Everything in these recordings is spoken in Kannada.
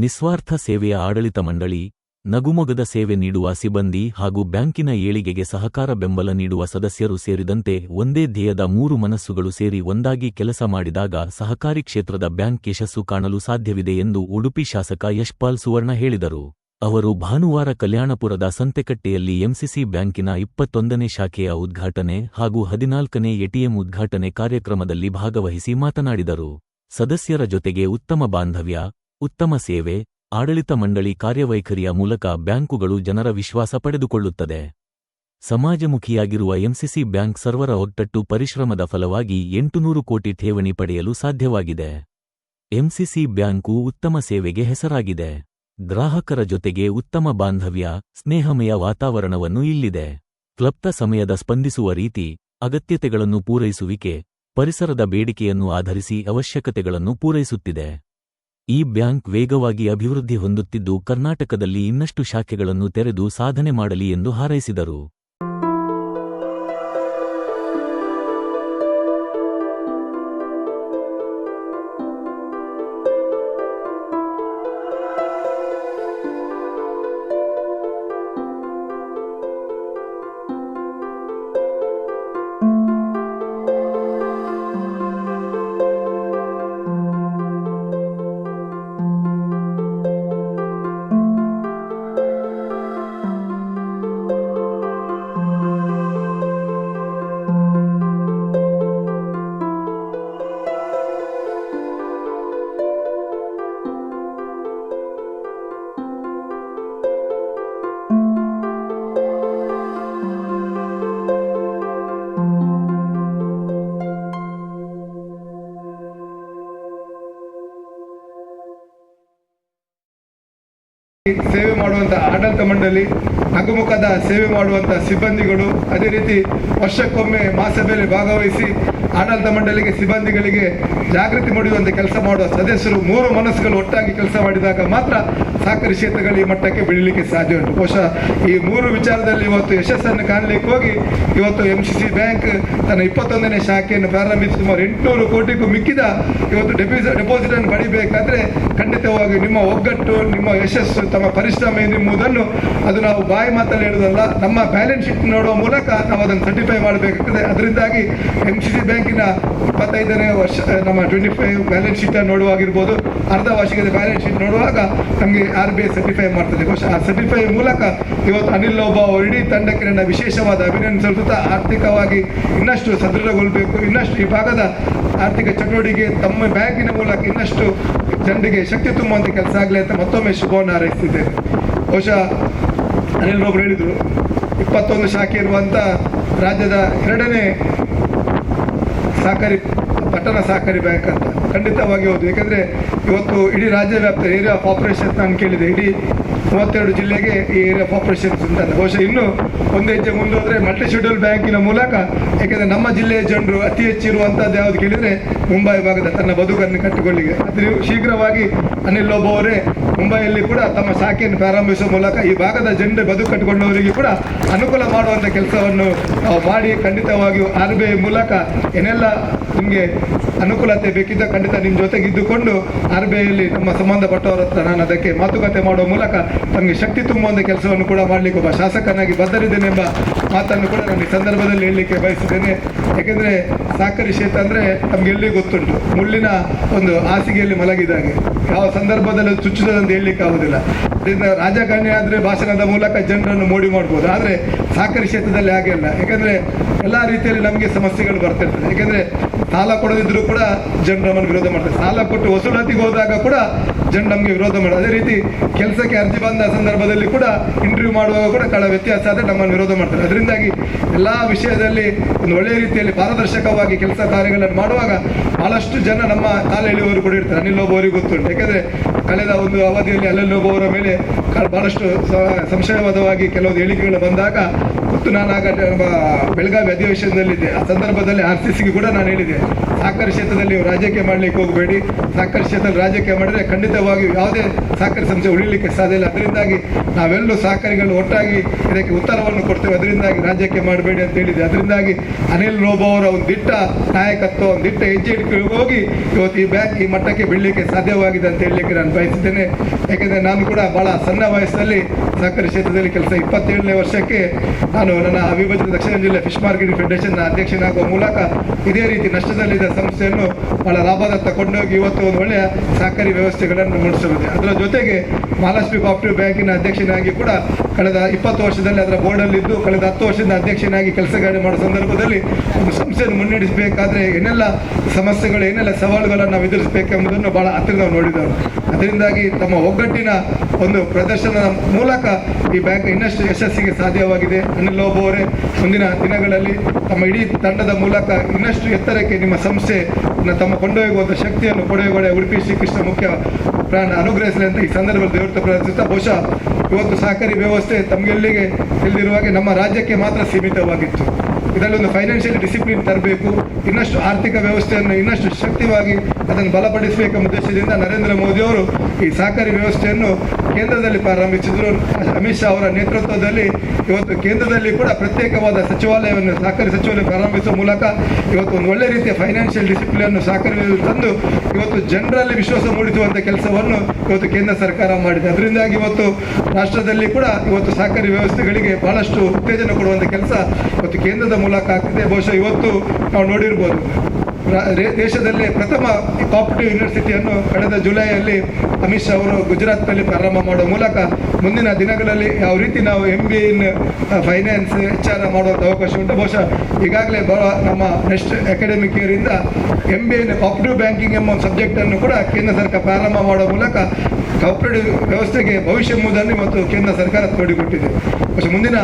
ನಿಸ್ವಾರ್ಥ ಸೇವೆಯ ಆಡಳಿತ ಮಂಡಳಿ, ನಗುಮೊಗದ ಸೇವೆ ನೀಡುವ ಸಿಬ್ಬಂದಿ ಹಾಗೂ ಬ್ಯಾಂಕಿನ ಏಳಿಗೆಗೆ ಸಹಕಾರ ಬೆಂಬಲ ನೀಡುವ ಸದಸ್ಯರು ಸೇರಿದಂತೆ ಒಂದೇ ಧ್ಯೇಯದ 3 ಮನಸ್ಸುಗಳು ಸೇರಿ ಒಂದಾಗಿ ಕೆಲಸ ಮಾಡಿದಾಗ ಸಹಕಾರಿ ಕ್ಷೇತ್ರದ ಬ್ಯಾಂಕ್ ಯಶಸ್ಸು ಕಾಣಲು ಸಾಧ್ಯವಿದೆ ಎಂದು ಉಡುಪಿ ಶಾಸಕ ಯಶ್ಪಾಲ್ ಸುವರ್ಣ ಹೇಳಿದರು. ಅವರು ಭಾನುವಾರ ಕಲ್ಯಾಣಪುರದ ಸಂತೆಕಟ್ಟೆಯಲ್ಲಿ ಎಂಸಿಸಿ ಬ್ಯಾಂಕಿನ 21ನೇ ಶಾಖೆಯ ಉದ್ಘಾಟನೆ ಹಾಗೂ 14ನೇ ಎಟಿಎಂ ಉದ್ಘಾಟನೆ ಕಾರ್ಯಕ್ರಮದಲ್ಲಿ ಭಾಗವಹಿಸಿ ಮಾತನಾಡಿದರು. ಸದಸ್ಯರ ಜೊತೆಗೆ ಉತ್ತಮ ಬಾಂಧವ್ಯ, ಉತ್ತಮ ಸೇವೆ, ಆಡಳಿತ ಮಂಡಳಿ ಕಾರ್ಯವೈಖರಿಯ ಮೂಲಕ ಬ್ಯಾಂಕುಗಳು ಜನರ ವಿಶ್ವಾಸ ಪಡೆದುಕೊಳ್ಳುತ್ತದೆ. ಸಮಾಜಮುಖಿಯಾಗಿರುವ ಎಂಸಿಸಿ ಬ್ಯಾಂಕ್ ಸರ್ವರ ಒಗ್ಗಟ್ಟು ಪರಿಶ್ರಮದ ಫಲವಾಗಿ 800 ಕೋಟಿ ಠೇವಣಿ ಪಡೆಯಲು ಸಾಧ್ಯವಾಗಿದೆ. ಎಂಸಿಸಿ ಬ್ಯಾಂಕು ಉತ್ತಮ ಸೇವೆಗೆ ಹೆಸರಾಗಿದೆ. ಗ್ರಾಹಕರ ಜೊತೆಗೆ ಉತ್ತಮ ಬಾಂಧವ್ಯ, ಸ್ನೇಹಮಯ ವಾತಾವರಣವನ್ನು ಇಲ್ಲಿದೆ. ಕ್ಲಪ್ತ ಸಮಯದ ಸ್ಪಂದಿಸುವ ರೀತಿ, ಅಗತ್ಯತೆಗಳನ್ನು ಪೂರೈಸುವಿಕೆ, ಪರಿಸರದ ಬೇಡಿಕೆಯನ್ನು ಆಧರಿಸಿ ಅವಶ್ಯಕತೆಗಳನ್ನು ಪೂರೈಸುತ್ತಿದೆ. ಈ ಬ್ಯಾಂಕ್ ವೇಗವಾಗಿ ಅಭಿವೃದ್ಧಿ ಹೊಂದುತ್ತಿದ್ದು ಕರ್ನಾಟಕದಲ್ಲಿ ಇನ್ನಷ್ಟು ಶಾಖೆಗಳನ್ನು ತೆರೆದು ಸಾಧನೆ ಮಾಡಲಿ ಎಂದು ಹಾರೈಸಿದರು. ಸೇವೆ ಮಾಡುವಂಥ ಆಡಳಿತ ಮಂಡಳಿ, ನಗುಮುಖದ ಸೇವೆ ಮಾಡುವಂಥ ಸಿಬ್ಬಂದಿಗಳು, ಅದೇ ರೀತಿ ವರ್ಷಕ್ಕೊಮ್ಮೆ ಮಹಾಸಭೆಯಲ್ಲಿ ಭಾಗವಹಿಸಿ ಆಡಳಿತ ಮಂಡಳಿಗೆ ಸಿಬ್ಬಂದಿಗಳಿಗೆ ಜಾಗೃತಿ ಮೂಡಿಸುವಂತೆ ಕೆಲಸ ಮಾಡುವ ಸದಸ್ಯರು 3 ಮನಸ್ಸುಗಳು ಒಟ್ಟಾಗಿ ಕೆಲಸ ಮಾಡಿದಾಗ ಮಾತ್ರ ಸಹಕಾರಿ ಕ್ಷೇತ್ರಗಳು ಈ ಮಟ್ಟಕ್ಕೆ ಬೆಳೀಲಿಕ್ಕೆ ಸಾಧ್ಯ ಉಂಟು. ಬಹುಶಃ ಈ 3 ವಿಚಾರದಲ್ಲಿ ಇವತ್ತು ಯಶಸ್ಸನ್ನು ಕಾಣಲಿಕ್ಕೆ ಹೋಗಿ ಇವತ್ತು ಎಂಸಿಸಿ ಬ್ಯಾಂಕ್ ತನ್ನ 21ನೇ ಶಾಖೆಯನ್ನು ಪ್ರಾರಂಭಿಸಿ ಸುಮಾರು 800 ಕೋಟಿಗೂ ಮಿಕ್ಕಿದ ಇವತ್ತು ಡೆಪಾಸಿಟ್ ಅನ್ನು ಪಡಿಬೇಕಾದ್ರೆ ಖಂಡಿತವಾಗಿ ನಿಮ್ಮ ಒಗ್ಗಟ್ಟು, ನಿಮ್ಮ ಯಶಸ್ಸು, ತಮ್ಮ ಪರಿಶ್ರಮ ಎಂಬುದನ್ನು ಅದು ನಾವು ಬಾಯಿ ಮಾತಲ್ಲಿ ಹೇಳುವುದಲ್ಲ, ನಮ್ಮ ಬ್ಯಾಲೆನ್ಸ್ ಶೀಟ್ ನೋಡುವ ಮೂಲಕ ನಾವು ಅದನ್ನು ಸರ್ಟಿಫೈ ಮಾಡಬೇಕಾಗ್ತದೆ. ಅದರಿಂದಾಗಿ ಎಂಸಿಸಿ ಬ್ಯಾಂಕಿನ 25ನೇ ವರ್ಷ ನಮ್ಮ 25 ಬ್ಯಾಲೆನ್ಸ್ ಶೀಟ್ ನೋಡುವಾಗಿರ್ಬೋದು, ಅರ್ಧ ವಾರ್ಷಿಕದ ಬ್ಯಾಲೆನ್ಸ್ ಶೀಟ್ ನೋಡುವಾಗ ನಮಗೆ RBI ಸರ್ಟಿಫೈ ಮಾಡ್ತದೆ. ಬಹುಶಃ ಆ ಸರ್ಟಿಫೈ ಮೂಲಕ ಇವತ್ತು ಅನಿಲ್ ಲೋಬಾ ಇಡೀ ತಂಡಕ್ಕೆ ನನ್ನ ವಿಶೇಷವಾದ ಅಭಿನಂದನೆ ಸಲ್ಲಿಸುತ್ತಾ ಆರ್ಥಿಕವಾಗಿ ಇನ್ನಷ್ಟು ಸದೃಢಗೊಳ್ಳಬೇಕು, ಇನ್ನಷ್ಟು ಈ ಭಾಗದ ಆರ್ಥಿಕ ಚಟುವಟಿಕೆ ತಮ್ಮ ಬ್ಯಾಂಕಿನ ಮೂಲಕ ಇನ್ನಷ್ಟು ಜನರಿಗೆ ಶಕ್ತಿ ತುಂಬುವಂಥ ಕೆಲಸ ಆಗಲಿ ಅಂತ ಮತ್ತೊಮ್ಮೆ ಶುಭವನ್ನು ಹಾರೈಸ್ತಿದ್ದೇನೆ. ಬಹುಶಃ ಅನಿಲ್ ಲೋಬಾ ಹೇಳಿದರು 21 ಶಾಖೆ ಇರುವಂಥ ರಾಜ್ಯದ 2ನೇ ಸಹಕಾರಿ ಪಟ್ಟಣ ಸಹಕಾರಿ ಬ್ಯಾಂಕ್ ಅಂತ. ಖಂಡಿತವಾಗಿ ಹೌದು. ಯಾಕಂದರೆ ಇವತ್ತು ಇಡೀ ರಾಜ್ಯ ವ್ಯಾಪ್ತ ಏರಿಯಾ ಆಫ್ ಆಪರೇಷನ್ಸ್ ನಾನು ಕೇಳಿದೆ, ಇಡೀ 32 ಜಿಲ್ಲೆಗೆ ಈ ಏರಿಯಾ ಆಫ್ ಆಪರೇಷನ್ಸ್ ಉಂಟಲ್ಲ. ಬಹುಶಃ ಇನ್ನೂ ಒಂದು ಹೆಜ್ಜೆ ಮುಂದೋದ್ರೆ ಮಲ್ಟಿ ಶೆಡ್ಯೂಲ್ ಬ್ಯಾಂಕಿನ ಮೂಲಕ, ಯಾಕೆಂದರೆ ನಮ್ಮ ಜಿಲ್ಲೆಯ ಜನರು ಅತಿ ಹೆಚ್ಚಿರುವಂಥದ್ದು ಯಾವುದು ಕೇಳಿದರೆ ಮುಂಬೈ ಭಾಗದ ತನ್ನ ಬದುಕನ್ನು ಕಟ್ಟಿಕೊಳ್ಳಿಗೆ. ಅದು ಶೀಘ್ರವಾಗಿ ಅನಿಲ್ ಲೋಬಾ ಅವರೇ ಮುಂಬೈಯಲ್ಲಿ ಕೂಡ ತಮ್ಮ ಶಾಖೆಯನ್ನು ಪ್ರಾರಂಭಿಸುವ ಮೂಲಕ ಈ ಭಾಗದ ಜನರ ಬದುಕು ಕಟ್ಟಿಕೊಂಡವರಿಗೆ ಕೂಡ ಅನುಕೂಲ ಮಾಡುವಂಥ ಕೆಲಸವನ್ನು ನಾವು ಮಾಡಿ ಖಂಡಿತವಾಗಿಯೂ RBI ಮೂಲಕ ಏನೆಲ್ಲ ನಿಮಗೆ ಅನುಕೂಲತೆ ಬೇಕಿದ್ದ ಖಂಡಿತ ನಿಮ್ಮ ಜೊತೆಗೆ ಇದ್ದುಕೊಂಡು RBIಯಲ್ಲಿ ನಮ್ಮ ಸಂಬಂಧಪಟ್ಟವರ ಹತ್ರ ನಾನು ಅದಕ್ಕೆ ಮಾತುಕತೆ ಮಾಡುವ ಮೂಲಕ ತಮಗೆ ಶಕ್ತಿ ತುಂಬುವಂಥ ಕೆಲಸವನ್ನು ಕೂಡ ಮಾಡಲಿಕ್ಕೆ ಒಬ್ಬ ಶಾಸಕನಾಗಿ ಬದ್ಧರಿದ್ದೇನೆ ಎಂಬ ಮಾತನ್ನು ಕೂಡ ನಾನು ಈ ಸಂದರ್ಭದಲ್ಲಿ ಹೇಳಲಿಕ್ಕೆ ಬಯಸಿದ್ದೇನೆ. ಯಾಕೆಂದರೆ ಸಹಕಾರಿ ಕ್ಷೇತ್ರ ಅಂದರೆ ನಮಗೆಲ್ಲಿ ಗೊತ್ತುಂಟು, ಮುಳ್ಳಿನ ಒಂದು ಹಾಸಿಗೆಯಲ್ಲಿ ಮಲಗಿದಾಗೆ, ಯಾವ ಸಂದರ್ಭದಲ್ಲಿ ಚುಚ್ಚುತ್ತದೆ ಹೇಳಲಿಕ್ಕೆ ಆಗುವುದಿಲ್ಲ. ಇದರಿಂದ ರಾಜಕಾರಣಿ ಆದರೆ ಭಾಷಣದ ಮೂಲಕ ಜನರನ್ನು ಮೋಡಿ ಮಾಡ್ಬೋದು, ಆದರೆ ಸಹಕಾರಿ ಕ್ಷೇತ್ರದಲ್ಲಿ ಹಾಗೆ ಅಲ್ಲ. ಯಾಕೆಂದರೆ ಎಲ್ಲ ರೀತಿಯಲ್ಲಿ ನಮಗೆ ಸಮಸ್ಯೆಗಳು ಬರ್ತಿರ್ತದೆ. ಯಾಕೆಂದರೆ ಸಾಲ ಕೊಡದಿದ್ದರೂ ಕೂಡ ಜನರು ನಮ್ಮನ್ನು ವಿರೋಧ ಮಾಡ್ತಾರೆ, ಸಾಲ ಕೊಟ್ಟು ವಸೂಲಾತಿಗೆ ಹೋದಾಗ ಕೂಡ ಜನರು ನಮಗೆ ವಿರೋಧ ಮಾಡೋದು. ಅದೇ ರೀತಿ ಕೆಲಸಕ್ಕೆ ಅರ್ಜಿ ಬಂದ ಸಂದರ್ಭದಲ್ಲಿ ಕೂಡ ಇಂಟರ್ವ್ಯೂ ಮಾಡುವಾಗ ಕೂಡ ಕಳ ವ್ಯತ್ಯಾಸ ಆದರೆ ನಮ್ಮನ್ನು ವಿರೋಧ ಮಾಡ್ತಾರೆ. ಅದರಿಂದಾಗಿ ಎಲ್ಲ ವಿಷಯದಲ್ಲಿ ಒಂದು ಒಳ್ಳೆಯ ರೀತಿಯಲ್ಲಿ ಪಾರದರ್ಶಕವಾಗಿ ಕೆಲಸ ಕಾರ್ಯಗಳನ್ನು ಮಾಡುವಾಗ ಬಹಳಷ್ಟು ಜನ ನಮ್ಮ ಕಾಲ ಎಳೆಯುವವರು ಕೂಡ ಇರ್ತಾರೆ. ಅನಿಲ್ ಲೋಬಾ ಅವರಿಗೆ ಗೊತ್ತುಂಟು. ಯಾಕೆಂದರೆ ಕಳೆದ ಒಂದು ಅವಧಿಯಲ್ಲಿ ಅನಿಲ್ ಲೋಬಾ ಅವರ ಮೇಲೆ ಬಹಳಷ್ಟು ಸಂಶಯವಾದವಾಗಿ ಕೆಲವು ಹೇಳಿಕೆಗಳು ಬಂದಾಗ ಮತ್ತು ನಾನು ಆಗ ಬೆಳಗಾವಿ ಅಧಿವೇಶನದಲ್ಲಿದ್ದೆ. ಆ ಸಂದರ್ಭದಲ್ಲಿ RCCಗೆ ಕೂಡ ನಾನು ಹೇಳಿದೆ, ಸಹಕಾರಿ ಕ್ಷೇತ್ರದಲ್ಲಿ ರಾಜಕೀಯ ಮಾಡಲಿಕ್ಕೆ ಹೋಗಬೇಡಿ, ಸಹಕಾರಿ ಕ್ಷೇತ್ರದಲ್ಲಿ ರಾಜಕೀಯ ಮಾಡಿದರೆ ಖಂಡಿತವಾಗಿಯೂ ಯಾವುದೇ ಸಹಕಾರಿ ಸಂಸ್ಥೆ ಉಳಿಲಿಕ್ಕೆ ಸಾಧ್ಯ ಇಲ್ಲ. ಅದರಿಂದಾಗಿ ನಾವೆಲ್ಲೂ ಸಹಕಾರಿಗಳು ಒಟ್ಟಾಗಿ ಇದಕ್ಕೆ ಉತ್ತರವನ್ನು ಕೊಡ್ತೇವೆ, ಅದರಿಂದಾಗಿ ರಾಜಕೀಯ ಮಾಡಬೇಡಿ ಅಂತ ಹೇಳಿದೆ. ಅದರಿಂದಾಗಿ ಅನಿಲ್ ಲೋಬಾ ಅವರ ಒಂದು ದಿಟ್ಟ ನಾಯಕತ್ವ, ಒಂದು ದಿಟ್ಟ ಹೆಜ್ಜೆ ಹೋಗಿ ಇವತ್ತು ಈ ಬ್ಯಾಂಕ್ ಈ ಮಟ್ಟಕ್ಕೆ ಬೆಳಲಿಕ್ಕೆ ಸಾಧ್ಯವಾಗಿದೆ ಅಂತ ಹೇಳಲಿಕ್ಕೆ ನಾನು ಬಯಸಿದ್ದೇನೆ. ಯಾಕೆಂದರೆ ನಾನು ಕೂಡ ಭಾಳ ಸಣ್ಣ ವಯಸ್ಸಲ್ಲಿ ಸಹಕಾರಿ ಕ್ಷೇತ್ರದಲ್ಲಿ ಕೆಲಸ 27ನೇ ವರ್ಷಕ್ಕೆ ನಾನು ನನ್ನ ಅವಿಭಜಿತ ದಕ್ಷಿಣ ಜಿಲ್ಲೆ ಫಿಶ್ ಮಾರ್ಕೆಟಿಂಗ್ ಫೆಡರೇಷನ್ನ ಅಧ್ಯಕ್ಷನಾಗುವ ಮೂಲಕ ಇದೇ ರೀತಿ ನಷ್ಟದಲ್ಲಿದ್ದ ಸಂಸ್ಥೆಯನ್ನು ಭಾಳ ಲಾಭದತ್ತ ಕೊಂಡೋಗಿ ಇವತ್ತು ಒಂದು ಒಳ್ಳೆಯ ಸಹಕಾರಿ ವ್ಯವಸ್ಥೆಗಳನ್ನು ಮೂಡಿಸಲಿದೆ. ಅದರ ಜೊತೆಗೆ ಮಹಾಲಕ್ಷ್ಮಿ ಕೋಆಪರೇಟಿವ್ ಬ್ಯಾಂಕಿನ ಅಧ್ಯಕ್ಷನಾಗಿ ಕೂಡ ಕಳೆದ 20 ವರ್ಷದಲ್ಲಿ ಅದರ ಬೋರ್ಡಲ್ಲಿದ್ದು ಕಳೆದ 10 ವರ್ಷದಿಂದ ಅಧ್ಯಕ್ಷನಾಗಿ ಕೆಲಸಗಾರ ಮಾಡೋ ಸಂದರ್ಭದಲ್ಲಿ ಒಂದು ಸಂಸ್ಥೆಯನ್ನು ಮುನ್ನಡೆಸಬೇಕಾದ್ರೆ ಏನೆಲ್ಲ ಸಮಸ್ಯೆಗಳು ಏನೆಲ್ಲ ಸವಾಲುಗಳನ್ನು ನಾವು ಎದುರಿಸಬೇಕೆಂಬುದನ್ನು ಭಾಳ ಹತ್ತಿರ ನಾವು ನೋಡಿದವರು. ಅದರಿಂದಾಗಿ ತಮ್ಮ ಒಗ್ಗಟ್ಟಿನ ಒಂದು ಪ್ರದರ್ಶನದ ಮೂಲಕ ಈ ಬ್ಯಾಂಕ್ ಇನ್ನಷ್ಟು ಯಶಸ್ಸಿಗೆ ಸಾಧ್ಯವಾಗಿದೆ. ಅನಿಲ್ ಲೋಬೋ ಅವರೇ, ಮುಂದಿನ ದಿನಗಳಲ್ಲಿ ತಮ್ಮ ಇಡೀ ತಂಡದ ಮೂಲಕ ಇನ್ನಷ್ಟು ಎತ್ತರಕ್ಕೆ ನಿಮ್ಮ ಸಂಸ್ಥೆ ತಮ್ಮ ಕೊಂಡೊಯ್ಯುವಂಥ ಶಕ್ತಿಯನ್ನು ಕೊಡುಗೆಗೊಳ್ಳೆ ಉಡುಪಿ ಶ್ರೀಕೃಷ್ಣ ಮುಖ್ಯ ಪ್ರಾಣ ಅನುಗ್ರಹಿಸಲಿ ಅಂತ ಈ ಸಂದರ್ಭದಲ್ಲಿ ದೇವರ ಪ್ರಾರ್ಥಿಸುತ್ತಾ, ಬಹುಶಃ ಇವತ್ತು ಸಹಕಾರಿ ವ್ಯವಸ್ಥೆ ತಮಗೆಲ್ಲಿಗೆ ತಿಳಿದಿರುವ ಹಾಗೆ ನಮ್ಮ ರಾಜ್ಯಕ್ಕೆ ಮಾತ್ರ ಸೀಮಿತವಾಗಿತ್ತು. ಇದರಲ್ಲಿ ಒಂದು ಫೈನಾನ್ಷಿಯಲ್ ಡಿಸಿಪ್ಲಿನ್ ತರಬೇಕು, ಇನ್ನಷ್ಟು ಆರ್ಥಿಕ ವ್ಯವಸ್ಥೆಯನ್ನು ಇನ್ನಷ್ಟು ಶಕ್ತಿಯಾಗಿ ಅದನ್ನು ಬಲಪಡಿಸಬೇಕೆಂಬ ಉದ್ದೇಶದಿಂದ ನರೇಂದ್ರ ಮೋದಿ ಅವರು ಈ ಸಹಕಾರಿ ವ್ಯವಸ್ಥೆಯನ್ನು ಕೇಂದ್ರದಲ್ಲಿ ಪ್ರಾರಂಭಿಸಿದರು. ಅಮಿತ್ ಶಾ ಅವರ ನೇತೃತ್ವದಲ್ಲಿ ಇವತ್ತು ಕೇಂದ್ರದಲ್ಲಿ ಕೂಡ ಪ್ರತ್ಯೇಕವಾದ ಸಚಿವಾಲಯವನ್ನು ಸಹಕಾರಿ ಸಚಿವಾಲಯ ಪ್ರಾರಂಭಿಸುವ ಮೂಲಕ ಇವತ್ತು ಒಂದು ಒಳ್ಳೆ ರೀತಿಯ ಫೈನಾನ್ಷಿಯಲ್ ಡಿಸಿಪ್ಲಿನ್ ಸಹಕಾರಿ ತಂದು ಇವತ್ತು ಜನರಲ್ಲಿ ವಿಶ್ವಾಸ ಮೂಡಿಸುವಂಥ ಕೆಲಸವನ್ನು ಇವತ್ತು ಕೇಂದ್ರ ಸರ್ಕಾರ ಮಾಡಿದೆ. ಅದರಿಂದಾಗಿ ಇವತ್ತು ರಾಷ್ಟ್ರದಲ್ಲಿ ಕೂಡ ಇವತ್ತು ಸಹಕಾರಿ ವ್ಯವಸ್ಥೆಗಳಿಗೆ ಬಹಳಷ್ಟು ಉತ್ತೇಜನ ಕೊಡುವಂಥ ಕೆಲಸ ಇವತ್ತು ಕೇಂದ್ರದ ಮೂಲಕ ಆಗ್ತಿದೆ. ಬಹುಶಃ ಇವತ್ತು ನಾವು ನೋಡಿರ್ಬೋದು, ದೇಶದಲ್ಲೇ ಪ್ರಥಮ ಕಾಂಪಿಟೇಟಿವ್ ಯೂನಿವರ್ಸಿಟಿಯನ್ನು ಕಳೆದ ಜುಲೈಯಲ್ಲಿ ಅಮಿತ್ ಶಾ ಅವರು ಗುಜರಾತ್ನಲ್ಲಿ ಪ್ರಾರಂಭ ಮಾಡುವ ಮೂಲಕ ಮುಂದಿನ ದಿನಗಳಲ್ಲಿ ಯಾವ ರೀತಿ ನಾವು MBA ಇನ್ ಫೈನಾನ್ಸ್ HR ಮಾಡುವಂಥ ಅವಕಾಶ ಉಂಟು. ಬಹುಶಃ ಈಗಾಗಲೇ ನಮ್ಮ ನೆಕ್ಸ್ಟ್ ಅಕಾಡೆಮಿಕ್ ಇಯರಿಂದ MBA ಇನ್ ಕಾಂಪಿಟೇಟಿವ್ ಬ್ಯಾಂಕಿಂಗ್ ಎಂಬ ಒಂದು ಸಬ್ಜೆಕ್ಟನ್ನು ಕೂಡ ಕೇಂದ್ರ ಸರ್ಕಾರ ಪ್ರಾರಂಭ ಮಾಡುವ ಮೂಲಕ ಕಾಂಪಿಟೇಟಿವ್ ವ್ಯವಸ್ಥೆಗೆ ಭವಿಷ್ಯ ಎಂಬುದನ್ನು ಇವತ್ತು ಕೇಂದ್ರ ಸರ್ಕಾರ ತೋಡಿಕೊಟ್ಟಿದೆ. ಬಹುಶಃ ಮುಂದಿನ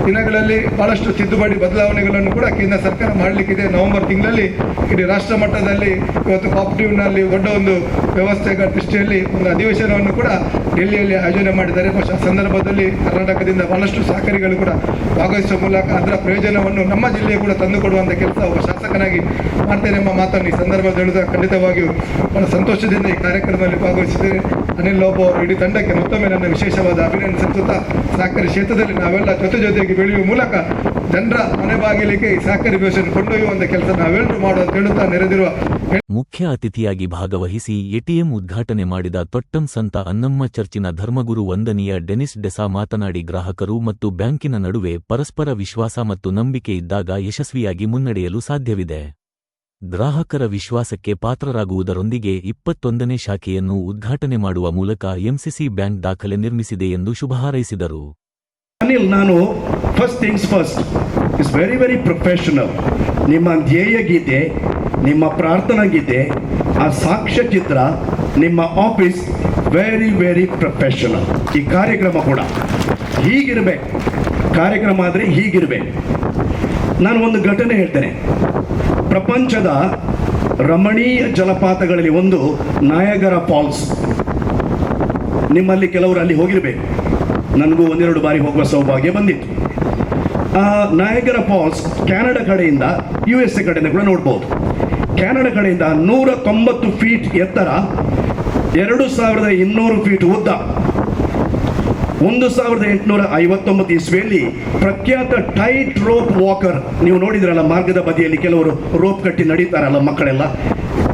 ದಿನಗಳಲ್ಲಿ ಬಹಳಷ್ಟು ತಿದ್ದುಪಡಿ ಬದಲಾವಣೆಗಳನ್ನು ಕೂಡ ಕೇಂದ್ರ ಸರ್ಕಾರ ಮಾಡಲಿಕ್ಕಿದೆ. ನವೆಂಬರ್ ತಿಂಗಳಲ್ಲಿ ಇಡೀ ರಾಷ್ಟ್ರ ಮಟ್ಟದಲ್ಲಿ ಇವತ್ತು ಕಾಂಪಿಟೇಟಿವ್ನಲ್ಲಿ ದೊಡ್ಡ ಒಂದು ವ್ಯವಸ್ಥೆಗಳ ದೃಷ್ಟಿಯಲ್ಲಿ ಒಂದು ಅಧಿವೇಶನವನ್ನು ಕೂಡ ಡೆಲ್ಲಿಯಲ್ಲಿ ಆಯೋಜನೆ ಮಾಡಿದ್ದಾರೆ. ಬಹುಶಃ ಸಂದರ್ಭದಲ್ಲಿ ಕರ್ನಾಟಕದಿಂದ ಬಹಳಷ್ಟು ಸಹಕಾರಿಗಳು ಕೂಡ ಭಾಗವಹಿಸುವ ಮೂಲಕ ಅದರ ಪ್ರಯೋಜನವನ್ನು ನಮ್ಮ ಜಿಲ್ಲೆಗೆ ಕೂಡ ತಂದುಕೊಡುವಂಥ ಕೆಲಸ ಒಬ್ಬ ಶಾಸಕನಾಗಿ ಮಾಡ್ತೇನೆ ಎಂಬ ಮಾತನ್ನು ಈ ಸಂದರ್ಭದಲ್ಲಿ ಖಂಡಿತವಾಗಿಯೂ ಬಹಳ ಸಂತೋಷದಿಂದ ಈ ಕಾರ್ಯಕ್ರಮದಲ್ಲಿ ಭಾಗವಹಿಸಿದ್ದೇನೆ. ಅನಿಲ್ ಲೋಬೋ ಅವರು ಇಡೀ ತಂಡಕ್ಕೆ ಮತ್ತೊಮ್ಮೆ ನನ್ನ ವಿಶೇಷವಾದ ಅಭಿನಂದನೆ ಸಲ್ಲಿಸುತ್ತಾ, ಸಹಕಾರಿ ಕ್ಷೇತ್ರದಲ್ಲಿ ನಾವೆಲ್ಲ ಜೊತೆಗೆ ಬೆಳೆಯುವ ಮೂಲಕ ಜನರ ಮನೆ ಬಾಗಿಲಿಗೆ ಈ ಸಹಕಾರಿ ವ್ಯವಸ್ಥೆಯನ್ನು ಕೊಂಡೊಯ್ಯುವಂಥ ಕೆಲಸ ನಾವೆಲ್ಲರೂ ಮಾಡುವ ಅಂತ ಹೇಳುತ್ತಾ ನೆರೆದಿರುವ ಮುಖ್ಯ ಅತಿಥಿಯಾಗಿ ಭಾಗವಹಿಸಿ ATM ಉದ್ಘಾಟನೆ ಮಾಡಿದ ತೊಟ್ಟಂ ಸಂತ ಅನ್ನಮ್ಮ ಚರ್ಚಿನ ಧರ್ಮಗುರು ವಂದನೀಯ ಡೆನಿಸ್ ಡೆಸಾ ಮಾತನಾಡಿ, ಗ್ರಾಹಕರು ಮತ್ತು ಬ್ಯಾಂಕಿನ ನಡುವೆ ಪರಸ್ಪರ ವಿಶ್ವಾಸ ಮತ್ತು ನಂಬಿಕೆ ಇದ್ದಾಗ ಯಶಸ್ವಿಯಾಗಿ ಮುನ್ನಡೆಯಲು ಸಾಧ್ಯವಿದೆ. ಗ್ರಾಹಕರ ವಿಶ್ವಾಸಕ್ಕೆ ಪಾತ್ರರಾಗುವುದರೊಂದಿಗೆ 21ನೇ ಶಾಖೆಯನ್ನು ಉದ್ಘಾಟನೆ ಮಾಡುವ ಮೂಲಕ MCC ಬ್ಯಾಂಕ್ ದಾಖಲೆ ನಿರ್ಮಿಸಿದೆ ಎಂದು ಶುಭ ಹಾರೈಸಿದರು. ಅನಿಲ್, ನಾನು first things first is very professional. ನಿಮ್ಮ ಧ್ಯೇಯ ಗೀತೆ, ನಿಮ್ಮ ಪ್ರಾರ್ಥನಾ ಗೀತೆ, ಆ ಸಾಕ್ಷ್ಯ ಚಿತ್ರ, ನಿಮ್ಮ ಆಫೀಸ್ ವೆರಿ ಪ್ರೊಫೆಷನಲ್. ಈ ಕಾರ್ಯಕ್ರಮ ಕೂಡ ಹೀಗಿರಬೇಕು. ಕಾರ್ಯಕ್ರಮ ಆದರೆ ಹೀಗಿರಬೇಕು. ನಾನು ಒಂದು ಘಟನೆ ಹೇಳ್ತೇನೆ. ಪ್ರಪಂಚದ ರಮಣೀಯ ಜಲಪಾತಗಳಲ್ಲಿ ಒಂದು ನಯಾಗರ ಫಾಲ್ಸ್. ನಿಮ್ಮಲ್ಲಿ ಕೆಲವರು ಅಲ್ಲಿ ಹೋಗಿರಬೇಕು. ನನಗೂ 1-2 ಬಾರಿ ಹೋಗುವ ಸೌಭಾಗ್ಯ ಬಂದಿತ್ತು. ಆ ನಯಾಗರ ಫಾಲ್ಸ್ ಕೆನಡಾ ಕಡೆಯಿಂದ USA ಕಡೆಯಿಂದ ಕೂಡ ನೋಡ್ಬೋದು. ಕೆನಡಾ ಕಡೆಯಿಂದ 190 ಫೀಟ್ ಎತ್ತರ, 2200 ಫೀಟ್ ಉದ್ದ, 1859 ಇಸ್ವಿಯಲ್ಲಿ ಪ್ರಖ್ಯಾತ ಟೈಟ್ ರೋಪ್ ವಾಕರ್. ನೀವು ನೋಡಿದ್ರಲ್ಲ, ಮಾರ್ಗದ ಬದಿಯಲ್ಲಿ ಕೆಲವರು ರೋಪ್ ಕಟ್ಟಿ ನಡೀತಾರಲ್ಲ ಮಕ್ಕಳೆಲ್ಲ,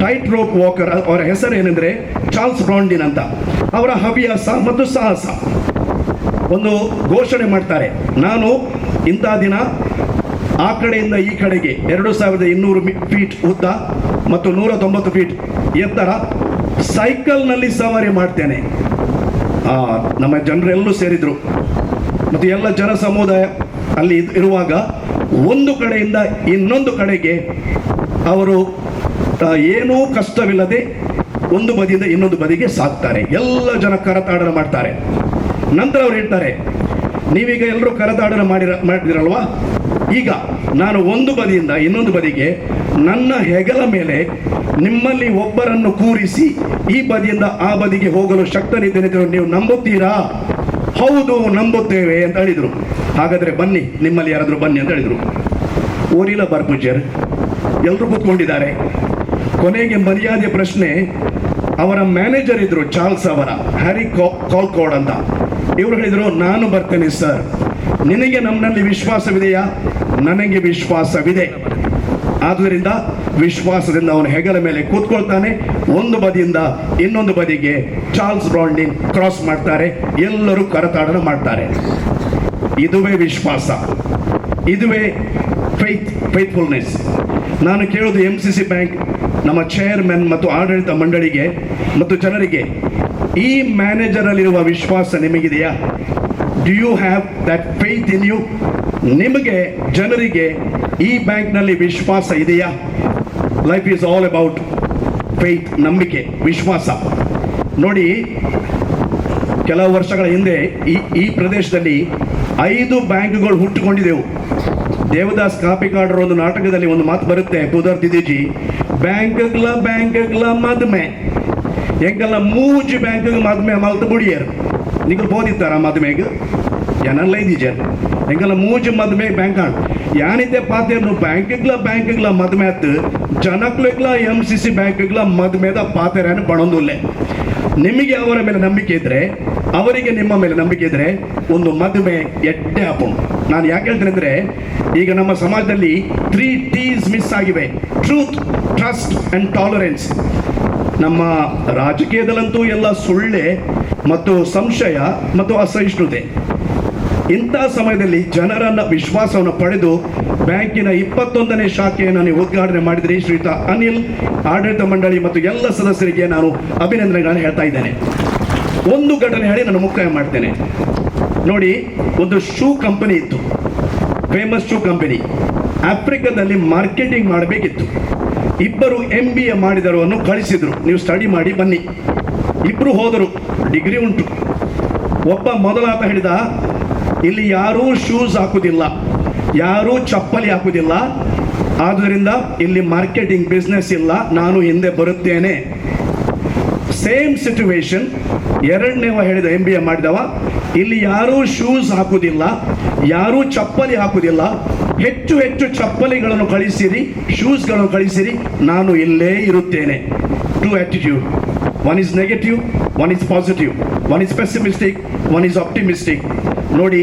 ಟೈಟ್ ರೋಪ್ ವಾಕರ್. ಅವರ ಹೆಸರು ಏನೆಂದರೆ ಚಾರ್ಲ್ಸ್ ಬ್ರಾಂಡಿನ್ ಅಂತ. ಅವರ ಹವ್ಯಾಸ ಮತ್ತು ಸಾಹಸ ಒಂದು ಘೋಷಣೆ ಮಾಡ್ತಾರೆ, ನಾನು ಇಂಥ ದಿನ ಆ ಕಡೆಯಿಂದ ಈ ಕಡೆಗೆ 2200 ಫೀಟ್ ಉದ್ದ ಮತ್ತು 190 ಫೀಟ್ ಎತ್ತರ ಸೈಕಲ್ನಲ್ಲಿ ಸವಾರಿ ಮಾಡ್ತೇನೆ. ನಮ್ಮ ಜನರೆಲ್ಲೂ ಸೇರಿದ್ರು ಮತ್ತು ಎಲ್ಲ ಜನ ಸಮುದಾಯ ಅಲ್ಲಿ ಇರುವಾಗ ಒಂದು ಕಡೆಯಿಂದ ಇನ್ನೊಂದು ಕಡೆಗೆ ಅವರು ಏನೂ ಕಷ್ಟವಿಲ್ಲದೆ ಒಂದು ಬದಿಯಿಂದ ಇನ್ನೊಂದು ಬದಿಗೆ ಸಾಕ್ತಾರೆ. ಎಲ್ಲ ಜನ ಕರತಾಡನ ಮಾಡ್ತಾರೆ. ನಂತರ ಅವ್ರು ಹೇಳ್ತಾರೆ, ನೀವೀಗ ಎಲ್ಲರೂ ಕರತಾಡನ ಮಾಡಿದಿರಲ್ವಾ, ಈಗ ನಾನು ಒಂದು ಬದಿಯಿಂದ ಇನ್ನೊಂದು ಬದಿಗೆ ನನ್ನ ಹೆಗಲ ಮೇಲೆ ನಿಮ್ಮಲ್ಲಿ ಒಬ್ಬರನ್ನು ಕೂರಿಸಿ ಈ ಬದಿಯಿಂದ ಆ ಬದಿಗೆ ಹೋಗಲು ಶಕ್ತನಿದ್ದೇನೆ, ನೀವು ನಂಬುತ್ತೀರಾ? ಹೌದು, ನಂಬುತ್ತೇವೆ ಅಂತ ಹೇಳಿದರು. ಹಾಗಾದರೆ ಬನ್ನಿ, ನಿಮ್ಮಲ್ಲಿ ಯಾರಾದರೂ ಬನ್ನಿ ಅಂತ ಹೇಳಿದರು. ಓರಿಲ ಬರ್ಪುಜರ್ ಎಲ್ಲರೂ ಕೂತ್ಕೊಂಡಿದ್ದಾರೆ. ಕೊನೆಗೆ ಮರ್ಯಾದೆ ಪ್ರಶ್ನೆ. ಅವರ ಮ್ಯಾನೇಜರ್ ಇದ್ರು, ಚಾರ್ಲ್ಸ್ ಅವರ, ಹ್ಯಾರಿ ಕಾಲ್ಕೋಡ್ ಅಂತ. ಇವರು ಹೇಳಿದರು, ನಾನು ಬರ್ತೇನೆ ಸರ್. ನಿನಗೆ ನಮ್ಮಲ್ಲಿ ವಿಶ್ವಾಸವಿದೆಯಾ? ನನಗೆ ವಿಶ್ವಾಸವಿದೆ. ಆದ್ದರಿಂದ ವಿಶ್ವಾಸದಿಂದ ಅವನ ಹೆಗಲ ಮೇಲೆ ಕೂತ್ಕೊಳ್ತಾನೆ. ಒಂದು ಬದಿಯಿಂದ ಇನ್ನೊಂದು ಬದಿಗೆ ಚಾರ್ಲ್ಸ್ ಬ್ರಾಂಡಿನ್ ಕ್ರಾಸ್ ಮಾಡ್ತಾರೆ, ಎಲ್ಲರೂ ಕರತಾಡನ ಮಾಡ್ತಾರೆ. ಇದುವೇ ವಿಶ್ವಾಸ, ಇದುವೇ ಫೇತ್ಫುಲ್ನೆಸ್. ನಾನು ಕೇಳೋದು MCC ಬ್ಯಾಂಕ್ ನಮ್ಮ ಚೇರ್ಮನ್ ಮತ್ತು ಆಡಳಿತ ಮಂಡಳಿಗೆ ಮತ್ತು ಜನರಿಗೆ, ಈ ಮ್ಯಾನೇಜರಲ್ಲಿರುವ ವಿಶ್ವಾಸ ನಿಮಗಿದೆಯಾ? Do you have that faith in you? ನಿಮಗೆ, ಜನರಿಗೆ ಈ ಬ್ಯಾಂಕ್ನಲ್ಲಿ ವಿಶ್ವಾಸ ಇದೆಯಾ? Life is all about faith, ನಂಬಿಕೆ, ವಿಶ್ವಾಸ. ನೋಡಿ, ಕೆಲವು ವರ್ಷಗಳ ಹಿಂದೆ ಈ ಪ್ರದೇಶದಲ್ಲಿ 5 ಬ್ಯಾಂಕ್ಗಳು ಹುಟ್ಟುಕೊಂಡಿದ್ದೆವು. ದೇವದಾಸ್ ಕಾಪಿಕಾಡರ ಒಂದು ನಾಟಕದಲ್ಲಿ ಒಂದು ಮಾತು ಬರುತ್ತೆ, ಕುದರ್ ದಿದಿಜಿ, ಬ್ಯಾಂಕ್ಗಳ ಮದ್ಮೆ ಎಂಗೆಲ್ಲ 3 ಬ್ಯಾಂಕ್ ಮದ್ಮೆ ಮಲ್ತು ಬುಡಿಯರು ನಿಗಳು ಬೋದಿತ್ತಾರ ಮದ್ಮೆಗೆ ಜನಲ್ಲ ಇದ್ದೀಜರ್ ಎಂಗೆಲ್ಲ 3 ಮದ್ಮೆ ಬ್ಯಾಂಕ್ ಆಣ್ ಯಾನಿದ್ದೆ ಪಾತೇನು ಬ್ಯಾಂಕ್ಗಳ ಮದ್ಮೆ ಆತು ಜನಕ್ಲೆಗ್ಲ MCC ಬ್ಯಾಂಕ್ಗಳ ಮದ್ಮೆದ ಪಾತೆರನ್ನು ಬಣೊಂದುಲ್ಲೆ. ನಿಮಗೆ ಅವರ ಮೇಲೆ ನಂಬಿಕೆ ಇದ್ರೆ, ಅವರಿಗೆ ನಿಮ್ಮ ಮೇಲೆ ನಂಬಿಕೆ ಇದ್ರೆ ಒಂದು ಮದುವೆ ಎಡ್ಡೆ ಹಾಪು. ನಾನು ಯಾಕೆ ಹೇಳ್ತೇನೆ ಅಂದರೆ, ಈಗ ನಮ್ಮ ಸಮಾಜದಲ್ಲಿ 3 T's ಮಿಸ್ ಆಗಿವೆ: ಟ್ರೂತ್, ಟ್ರಸ್ಟ್ ಆ್ಯಂಡ್ ಟಾಲರೆನ್ಸ್. ನಮ್ಮ ರಾಜಕೀಯದಲ್ಲಂತೂ ಎಲ್ಲ ಸುಳ್ಳೆ ಮತ್ತು ಸಂಶಯ ಮತ್ತು ಅಸಹಿಷ್ಣುತೆ. ಇಂಥ ಸಮಯದಲ್ಲಿ ಜನರನ್ನ ವಿಶ್ವಾಸವನ್ನು ಪಡೆದು ಬ್ಯಾಂಕಿನ 21ನೇ ಶಾಖೆಯನ್ನು ನೀವು ಉದ್ಘಾಟನೆ ಮಾಡಿದ್ರಿ ಶ್ರೀಯುತ ಅನಿಲ್, ಆಡಳಿತ ಮಂಡಳಿ ಮತ್ತು ಎಲ್ಲ ಸದಸ್ಯರಿಗೆ ನಾನು ಅಭಿನಂದನೆಗಳನ್ನು ಹೇಳ್ತಾ ಇದ್ದೇನೆ. ಒಂದು ಘಟನೆ ಹೇಳಿ ನಾನು ಮುಕ್ತಾಯ ಮಾಡ್ತೇನೆ. ನೋಡಿ, ಒಂದು ಶೂ ಕಂಪನಿ ಇತ್ತು, ಫೇಮಸ್ ಶೂ ಕಂಪನಿ. ಆಫ್ರಿಕಾದಲ್ಲಿ ಮಾರ್ಕೆಟಿಂಗ್ ಮಾಡಬೇಕಿತ್ತು. 2 MBA ಮಾಡಿದವರನ್ನು ಕಳಿಸಿದ್ರು, ನೀವು ಸ್ಟಡಿ ಮಾಡಿ ಬನ್ನಿ. 2 ಹೋದರು, ಡಿಗ್ರಿ ಉಂಟು. ಒಬ್ಬ ಮೊದಲಾತ ಹೇಳಿದ, ಇಲ್ಲಿ ಯಾರೂ ಶೂಸ್ ಹಾಕುವುದಿಲ್ಲ, ಯಾರೂ ಚಪ್ಪಲಿ ಹಾಕುವುದಿಲ್ಲ, ಆದ್ದರಿಂದ ಇಲ್ಲಿ ಮಾರ್ಕೆಟಿಂಗ್ ಬಿಸ್ನೆಸ್ ಇಲ್ಲ, ನಾನು ಹಿಂದೆ ಬರುತ್ತೇನೆ. ಸೇಮ್ ಸಿಚುವೇಶನ್ ಎರಡನೇವ ಹೇಳಿದ MBA ಮಾಡಿದವ, ಇಲ್ಲಿ ಯಾರೂ ಶೂಸ್ ಹಾಕುವುದಿಲ್ಲ, ಯಾರೂ ಚಪ್ಪಲಿ ಹಾಕುವುದಿಲ್ಲ, ಹೆಚ್ಚು ಚಪ್ಪಲಿಗಳನ್ನು ಕಳಿಸಿರಿ, ಶೂಸ್ಗಳನ್ನು ಕಳಿಸಿರಿ, ನಾನು ಇಲ್ಲೇ ಇರುತ್ತೇನೆ. 2 attitude, one is negative, one is positive, one is pessimistic, one is optimistic. ನೋಡಿ,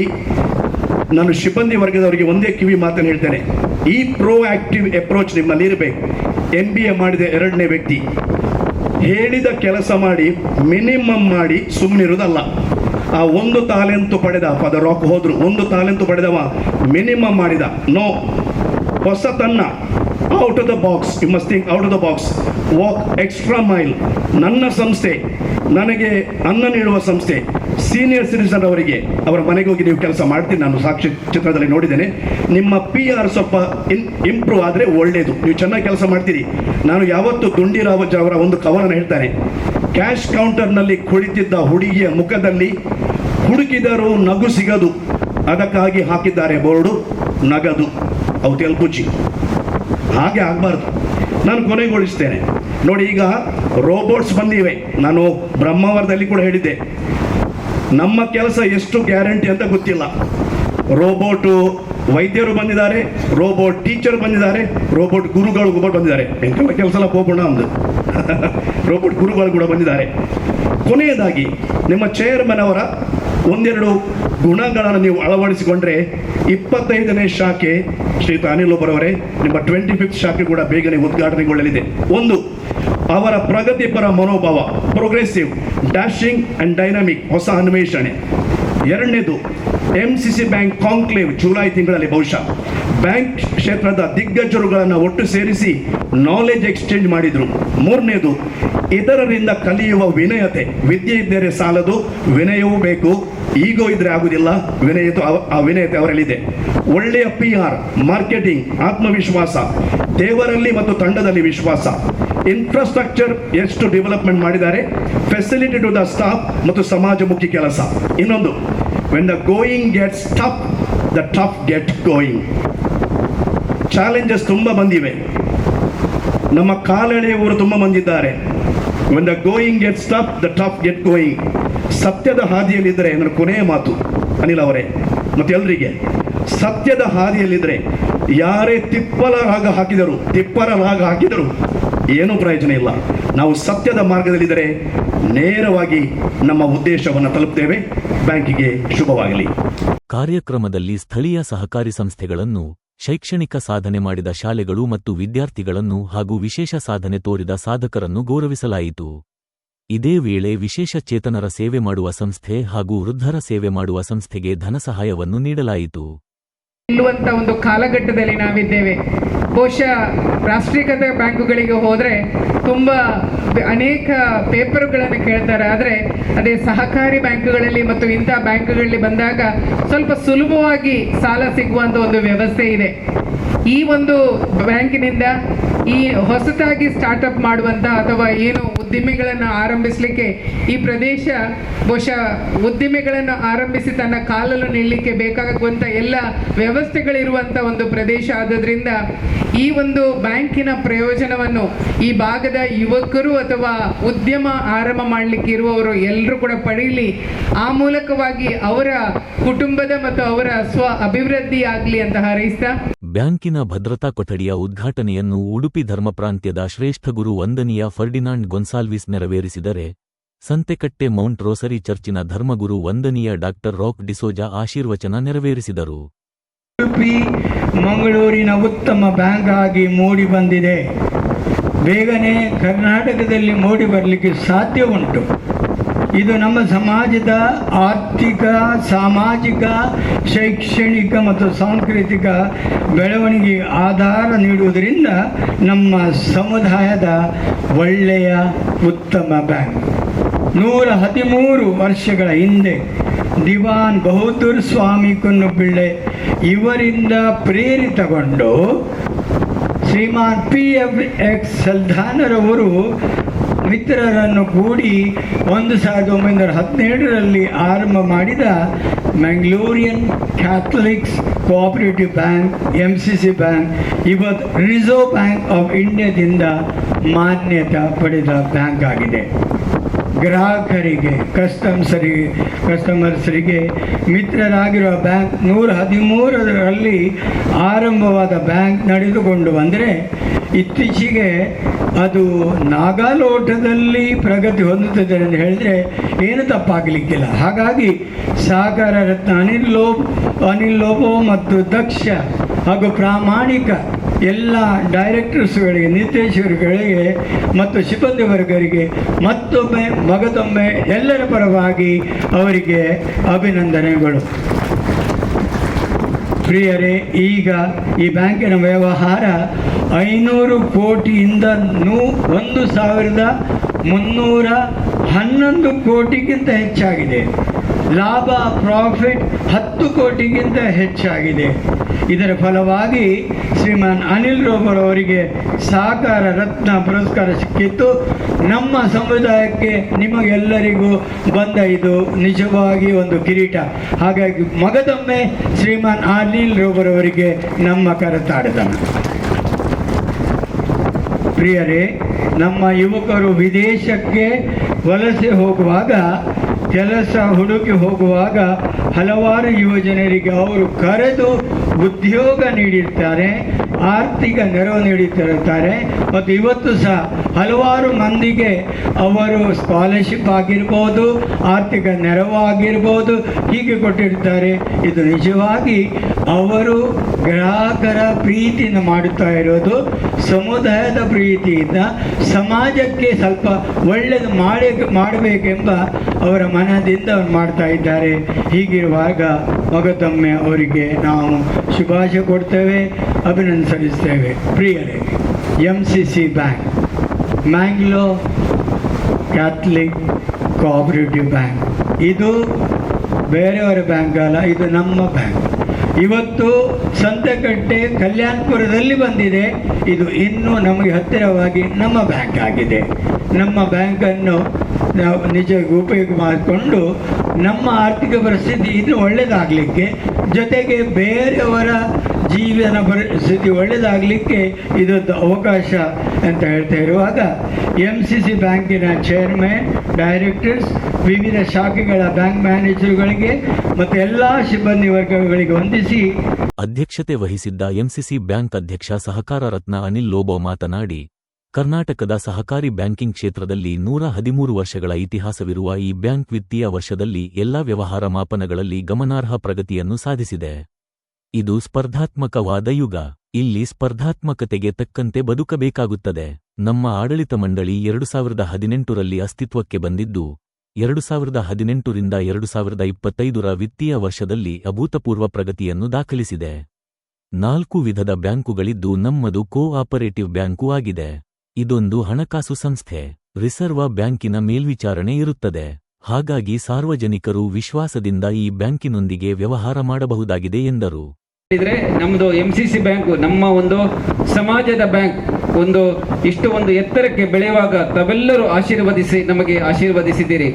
ನಾನು ಸಿಬ್ಬಂದಿ ವರ್ಗದವರಿಗೆ ಒಂದೇ ಕಿವಿ ಮಾತನ್ನು ಹೇಳ್ತೇನೆ, ಈ ಪ್ರೋ ಆಕ್ಟಿವ್ ಅಪ್ರೋಚ್ ನಿಮ್ಮಲ್ಲಿ ಇರಬೇಕು. MBA ಮಾಡಿದ ಎರಡನೇ ವ್ಯಕ್ತಿ ಹೇಳಿದ ಕೆಲಸ ಮಾಡಿ, ಮಿನಿಮಮ್ ಮಾಡಿ ಸುಮ್ಮನಿರೋದಲ್ಲ. ಆ 1 ತಾಲೆಂತು ಪಡೆದ ಪದ ರಾಕ್ ಹೋದ್ರು, 1 ತಾಲೆಂತು ಪಡೆದವ ಮಿನಿಮಮ್ ಮಾಡಿದ. ನೋ, ಹೊಸತನ್ನ, out of the box, you must think out of the box, walk extra mile. ನನ್ನ ಸಂಸ್ಥೆ, ನನಗೆ ಅನ್ನ ನೀಡುವ ಸಂಸ್ಥೆ, ಸೀನಿಯರ್ ಸಿಟಿಸನ್ ಅವರಿಗೆ ಅವರ ಮನೆಗೆ ಹೋಗಿ ನೀವು ಕೆಲಸ ಮಾಡ್ತೀನಿ, ನಾನು ಸಾಕ್ಷಿ ಚಿತ್ರದಲ್ಲಿ ನೋಡಿದ್ದೇನೆ. ನಿಮ್ಮ PR ಸ್ವಲ್ಪ ಇಂಪ್ರೂವ್ ಆದರೆ ಒಳ್ಳೆಯದು, ನೀವು ಚೆನ್ನಾಗಿ ಕೆಲಸ ಮಾಡ್ತೀರಿ. ನಾನು ಯಾವತ್ತು ದುಂಡಿರಾವಜ್ ಅವರ ಒಂದು ಕವನನ್ನು ಹೇಳ್ತಾನೆ, ಕ್ಯಾಶ್ ಕೌಂಟರ್ನಲ್ಲಿ ಕುಳಿತಿದ್ದ ಹುಡುಗಿಯ ಮುಖದಲ್ಲಿ ಹುಡುಕಿದರೂ ನಗು ಸಿಗದು, ಅದಕ್ಕಾಗಿ ಹಾಕಿದ್ದಾರೆ ಬೋರ್ಡು ನಗದು. ಅವು ತೆಲ್ಪುಚ್ಚಿ. ಹಾಗೆ ಆಗಬಾರ್ದು. ನಾನು ಕೊನೆಗೊಳಿಸ್ತೇನೆ. ನೋಡಿ, ಈಗ ರೋಬೋಟ್ಸ್ ಬಂದಿವೆ. ನಾನು ಬ್ರಹ್ಮಾವರದಲ್ಲಿ ಕೂಡ ಹೇಳಿದ್ದೆ, ನಮ್ಮ ಕೆಲಸ ಎಷ್ಟು ಗ್ಯಾರಂಟಿ ಅಂತ ಗೊತ್ತಿಲ್ಲ. ರೋಬೋಟು ವೈದ್ಯರು ಬಂದಿದ್ದಾರೆ, ರೋಬೋಟ್ ಟೀಚರ್ ಬಂದಿದ್ದಾರೆ, ರೋಬೋಟ್ ಗುರುಗಳು ಕೂಡ ಬಂದಿದ್ದಾರೆ. ಎಂಕೆಲ್ಲ ಕೆಲಸ ಎಲ್ಲ ಹೋಗೋಣ ಅಂದು ರೋಬೋಟ್ ಗುರುಗಳು ಕೂಡ ಬಂದಿದ್ದಾರೆ. ಕೊನೆಯದಾಗಿ ನಿಮ್ಮ ಚೇರ್ಮನ್ ಅವರ 1-2 ಗುಣಗಳನ್ನು ನೀವು ಅಳವಡಿಸಿಕೊಂಡ್ರೆ 25ನೇ ಶಾಖೆ ಶ್ರೀಯುತ ಅನಿಲ್ ಒಬ್ಬರವರೇ, ನಿಮ್ಮ 25th ಶಾಖೆ ಕೂಡ ಬೇಗನೆ ಉದ್ಘಾಟನೆಗೊಳ್ಳಲಿದೆ. 1, ಅವರ ಪ್ರಗತಿಪರ ಮನೋಭಾವ, ಪ್ರೋಗ್ರೆಸಿವ್, ಡ್ಯಾಶಿಂಗ್ ಅಂಡ್ ಡೈನಾಮಿಕ್, ಹೊಸ ಅನ್ವೇಷಣೆ. 2ನೇದು, MCC ಬ್ಯಾಂಕ್ ಕಾಂಕ್ಲೇವ್ ಜುಲೈ ತಿಂಗಳಲ್ಲಿ ಬಹುಶಃ ಬ್ಯಾಂಕ್ ಕ್ಷೇತ್ರದ ದಿಗ್ಗಜರುಗಳನ್ನು ಒಟ್ಟು ಸೇರಿಸಿ ನಾಲೆಜ್ ಎಕ್ಸ್ಚೇಂಜ್ ಮಾಡಿದ್ರು. 3ನೇದು, ಇತರರಿಂದ ಕಲಿಯುವ ವಿನಯತೆ. ವಿದ್ಯೆ ಇದ್ದರೆ ಸಾಲದು, ವಿನಯವೂ ಬೇಕು. ಈಗೋ ಇದ್ರೆ ಆಗುದಿಲ್ಲ, ವಿನಯತೆ ಅವರಲ್ಲಿದೆ. ಒಳ್ಳೆಯ PR, ಮಾರ್ಕೆಟಿಂಗ್, ಆತ್ಮವಿಶ್ವಾಸ, ದೇವರಲ್ಲಿ ಮತ್ತು ತಂಡದಲ್ಲಿ ವಿಶ್ವಾಸ. ಇನ್ಫ್ರಾಸ್ಟ್ರಕ್ಚರ್ ಎಷ್ಟು ಡೆವಲಪ್ಮೆಂಟ್ ಮಾಡಿದ್ದಾರೆ, ಫೆಸಿಲಿಟಿ ಟು ದ ಸ್ಟಾಫ್ ಮತ್ತು ಸಮಾಜಮುಖಿ ಕೆಲಸ. ಇನ್ನೊಂದು, when the going gets tough, the tough get going. Challenges ತುಂಬ ಬಂದಿವೆ, ನಮ್ಮ ಕಾಲೆಳೆಯುವವರು ತುಂಬ ಬಂದಿದ್ದಾರೆ. when the going gets tough, the tough get going. ಸತ್ಯದ ಹಾದಿಯಲ್ಲಿದ್ದರೆ, ನನ್ನ ಕೊನೆಯ ಮಾತು ಅನಿಲ್ ಅವರೇ ಮತ್ತು ಎಲ್ಲರಿಗೆ, ಸತ್ಯದ ಹಾದಿಯಲ್ಲಿದ್ದರೆ ಯಾರೇ ತಿಪ್ಪರ ರಾಗ ಹಾಕಿದರು ಏನೂ ಪ್ರಯೋಜನ ಇಲ್ಲ. ನಾವು ಸತ್ಯದ ಮಾರ್ಗದಲ್ಲಿದ್ದರೆ ನೇರವಾಗಿ ನಮ್ಮ ಉದ್ದೇಶವನ್ನು ತಲುಪ್ತೇವೆ. ಬ್ಯಾಂಕಿಗೆ ಶುಭವಾಗಲಿ. ಕಾರ್ಯಕ್ರಮದಲ್ಲಿ ಸ್ಥಳೀಯ ಸಹಕಾರಿ ಸಂಸ್ಥೆಗಳನ್ನು, ಶೈಕ್ಷಣಿಕ ಸಾಧನೆ ಮಾಡಿದ ಶಾಲೆಗಳು ಮತ್ತು ವಿದ್ಯಾರ್ಥಿಗಳನ್ನು ಹಾಗೂ ವಿಶೇಷ ಸಾಧನೆ ತೋರಿದ ಸಾಧಕರನ್ನು ಗೌರವಿಸಲಾಯಿತು. ಇದೇ ವೇಳೆ ವಿಶೇಷ ಚೇತನರ ಸೇವೆ ಮಾಡುವ ಸಂಸ್ಥೆ ಹಾಗೂ ವೃದ್ಧರ ಸೇವೆ ಮಾಡುವ ಸಂಸ್ಥೆಗೆ ಧನಸಹಾಯವನ್ನು ನೀಡಲಾಯಿತು. ನಿಲ್ಲುವಂತ ಒಂದು ಕಾಲಘಟ್ಟದಲ್ಲಿ ನಾವಿದ್ದೇವೆ. ಬಹುಶಃ ರಾಷ್ಟ್ರೀಕೃತ ಬ್ಯಾಂಕುಗಳಿಗೆ ಹೋದರೆ ತುಂಬ ಅನೇಕ ಪೇಪರ್ಗಳನ್ನು ಕೇಳ್ತಾರೆ. ಆದರೆ ಅದೇ ಸಹಕಾರಿ ಬ್ಯಾಂಕುಗಳಲ್ಲಿ ಮತ್ತು ಇಂಥ ಬ್ಯಾಂಕುಗಳಲ್ಲಿ ಬಂದಾಗ ಸ್ವಲ್ಪ ಸುಲಭವಾಗಿ ಸಾಲ ಸಿಗುವಂಥ ಒಂದು ವ್ಯವಸ್ಥೆ ಇದೆ. ಈ ಒಂದು ಬ್ಯಾಂಕಿನಿಂದ ಈ ಹೊಸತಾಗಿ ಸ್ಟಾರ್ಟಪ್ ಮಾಡುವಂಥ ಅಥವಾ ಏನು ಉದ್ದಿಮೆಗಳನ್ನು ಆರಂಭಿಸಲಿಕ್ಕೆ ಈ ಪ್ರದೇಶ ಬಹುಶಃ ಉದ್ದಿಮೆಗಳನ್ನು ಆರಂಭಿಸಿ ತನ್ನ ಕಾಲನ್ನು ನಿಲ್ಲಲಿಕ್ಕೆ ಬೇಕಾಗುವಂಥ ಎಲ್ಲ ವ್ಯವಸ್ಥೆಗಳಿರುವಂಥ ಒಂದು ಪ್ರದೇಶ ಆದ್ರಿಂದ ಈ ಒಂದು ಬ್ಯಾಂಕಿನ ಪ್ರಯೋಜನವನ್ನು ಈ ಭಾಗದ ಯುವಕರು ಅಥವಾ ಉದ್ಯಮ ಆರಂಭ ಮಾಡಲಿಕ್ಕೆ ಇರುವವರು ಎಲ್ಲರೂ ಕೂಡ ಪಡೀಲಿ. ಆ ಮೂಲಕವಾಗಿ ಅವರ ಕುಟುಂಬದ ಮತ್ತು ಅವರ ಸ್ವ ಅಭಿವೃದ್ಧಿ ಆಗಲಿ ಅಂತ ಹಾರೈಸ್ತಾ ಬ್ಯಾಂಕಿನ ಭದ್ರತಾ ಕೊಠಡಿಯ ಉದ್ಘಾಟನೆಯನ್ನು ಉಡುಪಿ ಧರ್ಮಪ್ರಾಂತ್ಯದ ಶ್ರೇಷ್ಠ ಗುರು ವಂದನೀಯ ಫರ್ಡಿನಾಂಡ್ ಗೊನ್ಸಾಲ್ವಿಸ್ ನೆರವೇರಿಸಿದರೆ, ಸಂತೆಕಟ್ಟೆ ಮೌಂಟ್ ರೋಸರಿ ಚರ್ಚಿನ ಧರ್ಮಗುರು ವಂದನೀಯ ಡಾಕ್ಟರ್ ರಾಕ್ ಡಿಸೋಜಾ ಆಶೀರ್ವಚನ ನೆರವೇರಿಸಿದರು. ಉಡುಪಿ ಮಂಗಳೂರಿನ ಉತ್ತಮ ಬ್ಯಾಂಕ್ ಆಗಿ ಮೂಡಿ ಬಂದಿದೆ. ಬೇಗನೆ ಕರ್ನಾಟಕದಲ್ಲಿ ಮೂಡಿ ಬರಲಿಕ್ಕೆ ಸಾಧ್ಯ ಉಂಟು. ಇದು ನಮ್ಮ ಸಮಾಜದ ಆರ್ಥಿಕ, ಸಾಮಾಜಿಕ, ಶೈಕ್ಷಣಿಕ ಮತ್ತು ಸಾಂಸ್ಕೃತಿಕ ಬೆಳವಣಿಗೆಗೆ ಆಧಾರ ನೀಡುವುದರಿಂದ ನಮ್ಮ ಸಮುದಾಯದ ಒಳ್ಳೆಯ ಉತ್ತಮ ಬ್ಯಾಂಕ್. 113 ವರ್ಷಗಳ ಹಿಂದೆ ದಿವಾನ್ ಬಹದ್ದೂರ್ ಸ್ವಾಮಿ ಕುನ್ನುಪಿಳ್ಳೆ ಇವರಿಂದ ಪ್ರೇರಿತಗೊಂಡು ಶ್ರೀಮಾನ್ PFX ಸಲ್ದಾನರವರು ಮಿತ್ರರನ್ನು ಕೂಡಿ 1917ರಲ್ಲಿ ಆರಂಭ ಮಾಡಿದ Mangalorean Catholics cooperative bank MCC bank ಇವತ್ತು ರಿಸರ್ವ್ ಬ್ಯಾಂಕ್ ಆಫ್ ಇಂಡಿಯಾದಿಂದ ಮಾನ್ಯತೆ ಪಡೆದ ಬ್ಯಾಂಕ್ ಆಗಿದೆ. ಗ್ರಾಹಕರಿಗೆ ಕಸ್ಟಮರ್ಸರಿಗೆ ಮಿತ್ರರಾಗಿರುವ ಬ್ಯಾಂಕ್ 113ರಲ್ಲಿ ಆರಂಭವಾದ ಬ್ಯಾಂಕ್ ನಡೆದುಕೊಂಡು ಬಂದರೆ ಇತ್ತೀಚೆಗೆ ಅದು ನಾಗಾಲೋಟದಲ್ಲಿ ಪ್ರಗತಿ ಹೊಂದುತ್ತದೆ ಅಂತ ಹೇಳಿದರೆ ಏನು ತಪ್ಪಾಗಲಿಕ್ಕಿಲ್ಲ. ಹಾಗಾಗಿ ಸಹಕಾರ ರತ್ನ ಅನಿಲ್ ಲೋಬೋ ಮತ್ತು ದಕ್ಷ ಹಾಗೂ ಪ್ರಾಮಾಣಿಕ ಎಲ್ಲ ಡೈರೆಕ್ಟರ್ಸ್ಗಳಿಗೆ, ನಿರ್ದೇಶಕರುಗಳಿಗೆ ಮತ್ತು ಸಿಬ್ಬಂದಿ ವರ್ಗರಿಗೆ ಮಗದೊಮ್ಮೆ ಎಲ್ಲರ ಪರವಾಗಿ ಅವರಿಗೆ ಅಭಿನಂದನೆಗಳು. ಪ್ರಿಯರೇ, ಈಗ ಈ ಬ್ಯಾಂಕಿನ ವ್ಯವಹಾರ 500 ಕೋಟಿಯಿಂದ 1,311 ಕೋಟಿಗಿಂತ ಹೆಚ್ಚಾಗಿದೆ. ಲಾಭ ಪ್ರಾಫಿಟ್ 10 ಕೋಟಿಗಿಂತ ಹೆಚ್ಚಾಗಿದೆ. ಇದರ ಫಲವಾಗಿ ಶ್ರೀಮಾನ್ ಅನಿಲ್ ರೋಬರ್ ಅವರಿಗೆ ಸಹಕಾರ ರತ್ನ ಪುರಸ್ಕಾರ ಸಿಕ್ಕಿತ್ತು. ನಮ್ಮ ಸಮುದಾಯಕ್ಕೆ ನಿಮಗೆಲ್ಲರಿಗೂ ಬಂದ ಇದು ನಿಜವಾಗಿ ಒಂದು ಕಿರೀಟ. ಹಾಗಾಗಿ ಮಗದೊಮ್ಮೆ ಶ್ರೀಮಾನ್ ಅನಿಲ್ ರೋಬರ್ ಅವರಿಗೆ ನಮ್ಮ ಕರತಾಡತನ. ಪ್ರಿಯರೇ, ನಮ್ಮ ಯುವಕರು ವಿದೇಶಕ್ಕೆ ವಲಸೆ ಹೋಗುವಾಗ, ಕೆಲಸ ಹುಡುಕಿ ಹೋಗುವಾಗ ಹಲವಾರು ಯುವಜನರಿಗೆ ಅವರು ಕರೆದು ಉದ್ಯೋಗ ನೀಡಿರ್ತಾರೆ, ಆರ್ಥಿಕ ನೆರವು ನೀಡುತ್ತಿರುತ್ತಾರೆ. ಮತ್ತು ಇವತ್ತು ಸಹ ಹಲವಾರು ಮಂದಿಗೆ ಅವರು ಸ್ಕಾಲರ್ಶಿಪ್ ಆಗಿರ್ಬೋದು, ಆರ್ಥಿಕ ನೆರವು ಆಗಿರ್ಬೋದು, ಹೀಗೆ ಕೊಟ್ಟಿರ್ತಾರೆ. ಇದು ನಿಜವಾಗಿ ಅವರು ಗ್ರಾಹಕರ ಪ್ರೀತಿಯಿಂದ ಮಾಡುತ್ತಾ ಇರೋದು, ಸಮುದಾಯದ ಪ್ರೀತಿಯಿಂದ ಸಮಾಜಕ್ಕೆ ಸ್ವಲ್ಪ ಒಳ್ಳೆಯದು ಮಾಡಬೇಕೆಂಬ ಅವರ ಮನದಿಂದ ಅವರು ಮಾಡ್ತಾ ಇದ್ದಾರೆ. ಹೀಗಿರುವಾಗ ಮಗದೊಮ್ಮೆ ಅವರಿಗೆ ನಾವು ಶುಭಾಶಯ ಕೊಡ್ತೇವೆ, ಅಭಿನಂದಿಸುತ್ತೇವೆ. ಪ್ರಿಯರೇ, MCC bank Mangalore Catholic cooperative bank ಇದು ಬೇರೆಯವರ ಬ್ಯಾಂಕ್ ಅಲ್ಲ, ಇದು ನಮ್ಮ ಬ್ಯಾಂಕ್. ಇವತ್ತು ಸಂತೆಕಟ್ಟೆ ಕಲ್ಯಾಣಪುರದಲ್ಲಿ ಬಂದಿದೆ. ಇದು ಇನ್ನೂ ನಮಗೆ ಹತ್ತಿರವಾಗಿ ನಮ್ಮ ಬ್ಯಾಂಕ್ ಆಗಿದೆ. ನಮ್ಮ ಬ್ಯಾಂಕನ್ನು ನಾವು ನಿಜ ಉಪಯೋಗ ಮಾಡಿಕೊಂಡು ನಮ್ಮ ಆರ್ಥಿಕ ಪರಿಸ್ಥಿತಿ ಇನ್ನೂ ಒಳ್ಳೆಯದಾಗಲಿಕ್ಕೆ, ಜೊತೆಗೆ ಬೇರೆಯವರ ಜೀವನ ಪರಿಸ್ಥಿತಿ ಒಳ್ಳೆಯದಾಗಲಿಕ್ಕೆ ಇದೊಂದು ಅವಕಾಶ ಅಂತ ಹೇಳ್ತಾ ಇರುವಾಗ MCC ಬ್ಯಾಂಕಿನ ಚೇರ್ಮನ್, ಡೈರೆಕ್ಟರ್ಸ್, ವಿವಿಧ ಶಾಖೆಗಳ ಬ್ಯಾಂಕ್ ಮ್ಯಾನೇಜರ್ಗಳಿಗೆ ಮತ್ತು ಎಲ್ಲ ಸಿಬ್ಬಂದಿ ವರ್ಗಗಳಿಗೆ ವಂದಿಸಿ ಅಧ್ಯಕ್ಷತೆ ವಹಿಸಿದ್ದ MCC ಬ್ಯಾಂಕ್ ಅಧ್ಯಕ್ಷ ಸಹಕಾರ ರತ್ನ ಅನಿಲ್ ಲೋಬೋ ಮಾತನಾಡಿ, ಕರ್ನಾಟಕದ ಸಹಕಾರಿ ಬ್ಯಾಂಕಿಂಗ್ ಕ್ಷೇತ್ರದಲ್ಲಿ 113 ವರ್ಷಗಳ ಇತಿಹಾಸವಿರುವ ಈ ಬ್ಯಾಂಕ್ ವಿತ್ತೀಯ ವರ್ಷದಲ್ಲಿ ಎಲ್ಲಾ ವ್ಯವಹಾರ ಮಾಪನಗಳಲ್ಲಿ ಗಮನಾರ್ಹ ಪ್ರಗತಿಯನ್ನು ಸಾಧಿಸಿದೆ. ಇದು ಸ್ಪರ್ಧಾತ್ಮಕವಾದ ಯುಗ. ಇಲ್ಲಿ ಸ್ಪರ್ಧಾತ್ಮಕತೆಗೆ ತಕ್ಕಂತೆ ಬದುಕಬೇಕಾಗುತ್ತದೆ. ನಮ್ಮ ಆಡಳಿತ ಮಂಡಳಿ 2018ರಲ್ಲಿ ಅಸ್ತಿತ್ವಕ್ಕೆ ಬಂದಿದ್ದು, 2018ರಿಂದ 2025ರ ವಿತ್ತೀಯ ವರ್ಷದಲ್ಲಿ ಅಭೂತಪೂರ್ವ ಪ್ರಗತಿಯನ್ನು ದಾಖಲಿಸಿದೆ. 4 ವಿಧದ ಬ್ಯಾಂಕುಗಳಿದ್ದು ನಮ್ಮದು ಕೋ-ಆಪರೇಟಿವ್ ಬ್ಯಾಂಕು ಆಗಿದೆ. ಇದೊಂದು ಹಣಕಾಸು ಸಂಸ್ಥೆ. ರಿಸರ್ವ ಬ್ಯಾಂಕಿನ ಮೇಲ್ವಿಚಾರಣೆ ಇರುತ್ತದೆ. ಹಾಗಾಗಿ ಸಾರ್ವಜನಿಕರು ವಿಶ್ವಾಸದಿಂದ ಈ ಬ್ಯಾಂಕಿನೊಂದಿಗೆ ವ್ಯವಹಾರ ಮಾಡಬಹುದಾಗಿದೆ ಎಂದರು. ನಮ್ಮದು MCC ಬ್ಯಾಂಕು ನಮ್ಮ ಒಂದು ಸಮಾಜದ ಬ್ಯಾಂಕ್. ಇಷ್ಟು ಒಂದು ಎತ್ತರಕ್ಕೆ ಬೆಳೆಯುವಾಗ ತಾವೆಲ್ಲರೂ ನಮಗೆ ಆಶೀರ್ವದಿಸಿದ್ದೀರಿ.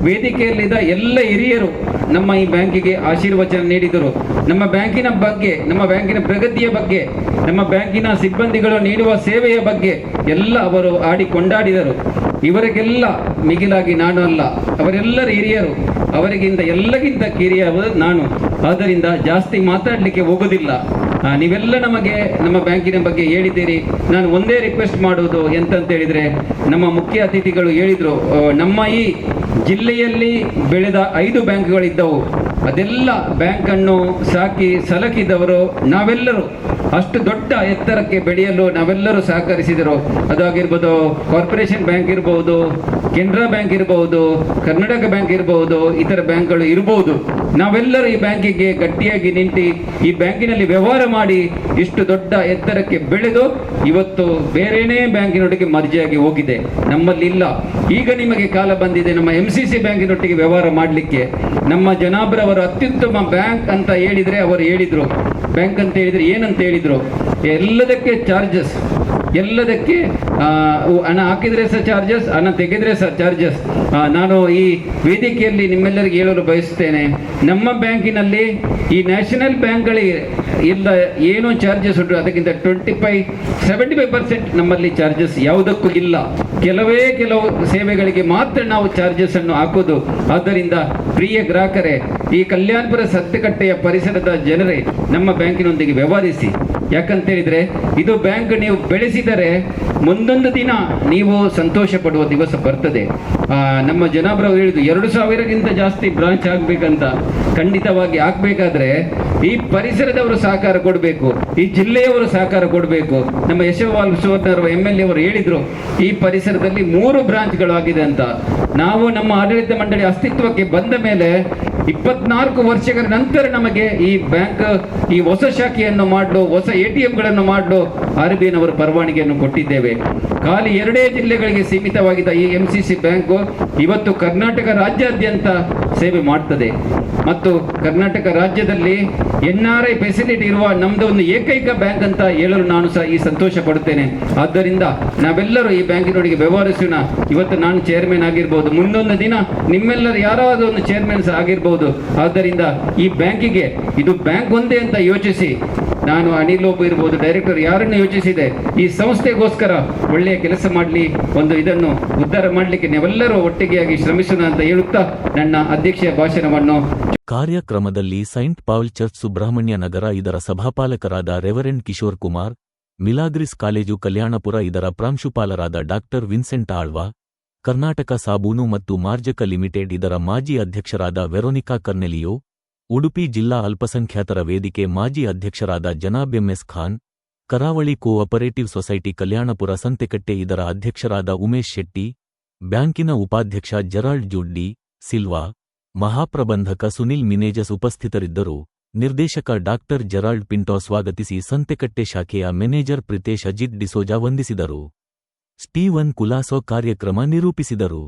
ವೇದಿಕೆಯಲ್ಲಿದ್ದ ಎಲ್ಲ ಹಿರಿಯರು ನಮ್ಮ ಈ ಬ್ಯಾಂಕಿಗೆ ಆಶೀರ್ವಚನ ನೀಡಿದರು. ನಮ್ಮ ಬ್ಯಾಂಕಿನ ಬಗ್ಗೆ, ನಮ್ಮ ಬ್ಯಾಂಕಿನ ಪ್ರಗತಿಯ ಬಗ್ಗೆ, ನಮ್ಮ ಬ್ಯಾಂಕಿನ ಸಿಬ್ಬಂದಿಗಳು ನೀಡುವ ಸೇವೆಯ ಬಗ್ಗೆ ಎಲ್ಲ ಅವರು ಕೊಂಡಾಡಿದರು. ಇವರಿಗೆಲ್ಲ ಮಿಗಿಲಾಗಿ ನಾನು ಅಲ್ಲ, ಅವರೆಲ್ಲರ ಹಿರಿಯರು. ಅವರಿಗಿಂತ ಎಲ್ಲಗಿಂತ ಕಿರಿಯವರು ನಾನು. ಆದ್ದರಿಂದ ಜಾಸ್ತಿ ಮಾತಾಡಲಿಕ್ಕೆ ಹೋಗೋದಿಲ್ಲ. ನೀವೆಲ್ಲ ನಮಗೆ ನಮ್ಮ ಬ್ಯಾಂಕಿನ ಬಗ್ಗೆ ಹೇಳಿದ್ದೀರಿ. ನಾನು ಒಂದೇ ರಿಕ್ವೆಸ್ಟ್ ಮಾಡೋದು ಎಂತಂತ ಹೇಳಿದರೆ, ನಮ್ಮ ಮುಖ್ಯ ಅತಿಥಿಗಳು ಹೇಳಿದರು, ನಮ್ಮ ಈ ಜಿಲ್ಲೆಯಲ್ಲಿ ಬೆಳೆದ 5 ಬ್ಯಾಂಕ್ಗಳಿದ್ದವು. ಅದೆಲ್ಲ ಬ್ಯಾಂಕನ್ನು ಸಾಕಿ ಸಲಕಿದವರು ನಾವೆಲ್ಲರೂ. ಅಷ್ಟು ದೊಡ್ಡ ಎತ್ತರಕ್ಕೆ ಬೆಳೆಯಲು ನಾವೆಲ್ಲರೂ ಸಹಕರಿಸಿದರು. ಅದಾಗಿರ್ಬೋದು, ಕಾರ್ಪೊರೇಷನ್ ಬ್ಯಾಂಕ್ ಇರ್ಬೋದು, ಕೆನರಾ ಬ್ಯಾಂಕ್ ಇರಬಹುದು, ಕರ್ನಾಟಕ ಬ್ಯಾಂಕ್ ಇರಬಹುದು, ಇತರ ಬ್ಯಾಂಕ್ಗಳು ಇರಬಹುದು. ನಾವೆಲ್ಲರೂ ಈ ಬ್ಯಾಂಕಿಗೆ ಗಟ್ಟಿಯಾಗಿ ನಿಂತು ಈ ಬ್ಯಾಂಕಿನಲ್ಲಿ ವ್ಯವಹಾರ ಮಾಡಿ ಇಷ್ಟು ದೊಡ್ಡ ಎತ್ತರಕ್ಕೆ ಬೆಳೆದು ಇವತ್ತು ಬೇರೆನೇ ಬ್ಯಾಂಕಿನೊಟ್ಟಿಗೆ ಮರ್ಜಿಯಾಗಿ ಹೋಗಿದೆ. ನಮ್ಮಲ್ಲಿ ಇಲ್ಲ. ಈಗ ನಿಮಗೆ ಕಾಲ ಬಂದಿದೆ ನಮ್ಮ MCC ಬ್ಯಾಂಕಿನೊಟ್ಟಿಗೆ ವ್ಯವಹಾರ ಮಾಡಲಿಕ್ಕೆ. ನಮ್ಮ ಜನಾಬ್ರವರು ಅತ್ಯುತ್ತಮ ಬ್ಯಾಂಕ್ ಅಂತ ಹೇಳಿದರೆ ಅವರು ಹೇಳಿದರು. ಬ್ಯಾಂಕ್ ಅಂತ ಹೇಳಿದರೆ ಏನಂತ ಹೇಳಿದರು? ಎಲ್ಲದಕ್ಕೆ ಚಾರ್ಜಸ್, ಎಲ್ಲದಕ್ಕೆ ಹಣ ಹಾಕಿದರೆ ಸಹ ಚಾರ್ಜಸ್, ಹಣ ತೆಗೆದರೆ ಸಹ ಚಾರ್ಜಸ್. ನಾನು ಈ ವೇದಿಕೆಯಲ್ಲಿ ನಿಮ್ಮೆಲ್ಲರಿಗೆ ಹೇಳಲು ಬಯಸುತ್ತೇನೆ, ನಮ್ಮ ಬ್ಯಾಂಕಿನಲ್ಲಿ ಈ ನ್ಯಾಷನಲ್ ಬ್ಯಾಂಕ್ಗಳಿಗೆ ಇಲ್ಲ ಏನೋ ಚಾರ್ಜಸ್ ಉಂಟು, ಅದಕ್ಕಿಂತ 75% ನಮ್ಮಲ್ಲಿ ಚಾರ್ಜಸ್ ಯಾವುದಕ್ಕೂ ಇಲ್ಲ. ಕೆಲವು ಸೇವೆಗಳಿಗೆ ಮಾತ್ರ ನಾವು ಚಾರ್ಜಸ್ ಅನ್ನು ಹಾಕೋದು. ಆದ್ದರಿಂದ ಪ್ರಿಯ ಗ್ರಾಹಕರೇ, ಈ ಕಲ್ಯಾಣಪುರ ಸತ್ತಕಟ್ಟೆಯ ಪರಿಸರದ ಜನರೇ ನಮ್ಮ ಬ್ಯಾಂಕಿನೊಂದಿಗೆ ವ್ಯವಹರಿಸಿ. ಯಾಕಂತ ಹೇಳಿದ್ರೆ ಇದು ಬ್ಯಾಂಕ್ ನೀವು ಬೆಳೆಸಿದರೆ ಮುಂದೊಂದು ದಿನ ನೀವು ಸಂತೋಷ ಪಡುವ ದಿವಸ ಬರ್ತದೆ. ನಮ್ಮ ಜನಾಬ್ರವರು ಹೇಳಿದ್ರು 2000ಗಿಂತ ಜಾಸ್ತಿ ಬ್ರಾಂಚ್ ಆಗ್ಬೇಕಂತ. ಖಂಡಿತವಾಗಿ ಆಗ್ಬೇಕಾದ್ರೆ ಈ ಪರಿಸರದವರು ಸಹಕಾರ ಕೊಡಬೇಕು, ಈ ಜಿಲ್ಲೆಯವರು ಸಹಕಾರ ಕೊಡಬೇಕು. ನಮ್ಮ ಯಶವಂತ ಸುವರ್ಣರು MLA ಅವರು ಹೇಳಿದ್ರು, ಈ ಪರಿಸರದಲ್ಲಿ 3 ಬ್ರಾಂಚ್ಗಳು ಆಗಿದೆ ಅಂತ. ನಾವು ನಮ್ಮ ಆಡಳಿತ ಮಂಡಳಿ ಅಸ್ತಿತ್ವಕ್ಕೆ ಬಂದ ಮೇಲೆ 24 ವರ್ಷಗಳ ನಂತರ ನಮಗೆ ಈ ಬ್ಯಾಂಕ್ ಈ ಹೊಸ ಶಾಖೆಯನ್ನು ಮಾಡಲು, ಹೊಸ ATMಗಳನ್ನು ಮಾಡಲು RBIನವರು ಪರವಾನಗಿಯನ್ನು ಕೊಟ್ಟಿದ್ದೇವೆ. ಖಾಲಿ 2 ಜಿಲ್ಲೆಗಳಿಗೆ ಸೀಮಿತವಾಗಿದ್ದ ಈ MCC ಬ್ಯಾಂಕು ಇವತ್ತು ಕರ್ನಾಟಕ ರಾಜ್ಯಾದ್ಯಂತ ಸೇವೆ ಮಾಡ್ತದೆ. ಮತ್ತು ಕರ್ನಾಟಕ ರಾಜ್ಯದಲ್ಲಿ NRI ಫೆಸಿಲಿಟಿ ಇರುವ ನಮ್ದು ಒಂದು ಏಕೈಕ ಬ್ಯಾಂಕ್ ಅಂತ ಹೇಳಲು ನಾನು ಸಹ ಈ ಸಂತೋಷ ಪಡುತ್ತೇನೆ. ಆದ್ದರಿಂದ ನಾವೆಲ್ಲರೂ ಈ ಬ್ಯಾಂಕಿನೊಳಗೆ ವ್ಯವಹರಿಸೋಣ. ಇವತ್ತು ನಾನು ಚೇರ್ಮನ್ ಆಗಿರ್ಬೋದು, ಮುಂದೊಂದು ದಿನ ನಿಮ್ಮೆಲ್ಲರೂ ಯಾರಾದರೂ ಒಂದು ಚೇರ್ಮನ್ ಸಹ ಆಗಿರ್ಬೋದು. ಆದ್ದರಿಂದ ಈ ಬ್ಯಾಂಕಿಗೆ ಇದು ಬ್ಯಾಂಕ್ ಒಂದೇ ಅಂತ ಯೋಚಿಸಿ, ನಾನು ಅನಿಲ್ ಒಬ್ಬ ಇರ್ಬೋದು, ಡೈರೆಕ್ಟರ್ ಯಾರನ್ನು ಯೋಚಿಸಿದೆ, ಈ ಸಂಸ್ಥೆಗೋಸ್ಕರ ಒಳ್ಳೆಯ ಕೆಲಸ ಮಾಡಲಿ, ಒಂದು ಇದನ್ನು ಉದ್ಧಾರ ಮಾಡಲಿಕ್ಕೆ ನಾವೆಲ್ಲರೂ ಒಟ್ಟಿಗೆಯಾಗಿ ಶ್ರಮಿಸೋಣ ಅಂತ ಹೇಳುತ್ತಾ ನನ್ನ ಅಧ್ಯಕ್ಷೀಯ ಭಾಷಣವನ್ನು. ಕಾರ್ಯಕ್ರಮದಲ್ಲಿ ಸೈಂಟ್ ಪಾಲ್ ಚರ್ಚ್ ಸುಬ್ರಹ್ಮಣ್ಯ ನಗರ ಇದರ ಸಭಾಪಾಲಕರಾದ ರೆವರೆಂಡ್ ಕಿಶೋರ್ ಕುಮಾರ್, ಮಿಲಾಗ್ರಿಸ್ ಕಾಲೇಜು ಕಲ್ಯಾಣಪುರ ಇದರ ಪ್ರಾಂಶುಪಾಲರಾದ ಡಾಕ್ಟರ್ ವಿನ್ಸೆಂಟ್ ಆಳ್ವ, ಕರ್ನಾಟಕ ಸಾಬೂನು ಮತ್ತು ಮಾರ್ಜಕ ಲಿಮಿಟೆಡ್ ಇದರ ಮಾಜಿ ಅಧ್ಯಕ್ಷರಾದ ವೆರೋನಿಕಾ ಕರ್ನೆಲಿಯೋ, ಉಡುಪಿ ಜಿಲ್ಲಾ ಅಲ್ಪಸಂಖ್ಯಾತರ ವೇದಿಕೆ ಮಾಜಿ ಅಧ್ಯಕ್ಷರಾದ ಜನಾಬ್ MS ಖಾನ್, ಕರಾವಳಿ ಕೋಆಪರೇಟಿವ್ ಸೊಸೈಟಿ ಕಲ್ಯಾಣಪುರ ಸಂತೆಕಟ್ಟೆ ಇದರ ಅಧ್ಯಕ್ಷರಾದ ಉಮೇಶ್ ಶೆಟ್ಟಿ, ಬ್ಯಾಂಕಿನ ಉಪಾಧ್ಯಕ್ಷ ಜೆರಾಲ್ಡ್ ಜುಡ್ಡಿ ಸಿಲ್ವಾ, ಮಹಾಪ್ರಬಂಧಕ ಸುನಿಲ್ ಮಿನೇಜಸ್ ಉಪಸ್ಥಿತರಿದ್ದರು. ನಿರ್ದೇಶಕ ಡಾಕ್ಟರ್ ಜೆರಾಲ್ಡ್ ಪಿಂಟೋ ಸ್ವಾಗತಿಸಿ ಸಂತೆಕಟ್ಟೆ ಶಾಖೆಯ ಮ್ಯಾನೇಜರ್ ಪ್ರಿತೇಶ್ ಅಜಿತ್ ಡಿಸೋಜಾ ವಂದಿಸಿದರು. ಸ್ಟೀವನ್ ಕುಲಾಸೋ ಕಾರ್ಯಕ್ರಮ ನಿರೂಪಿಸಿದರು.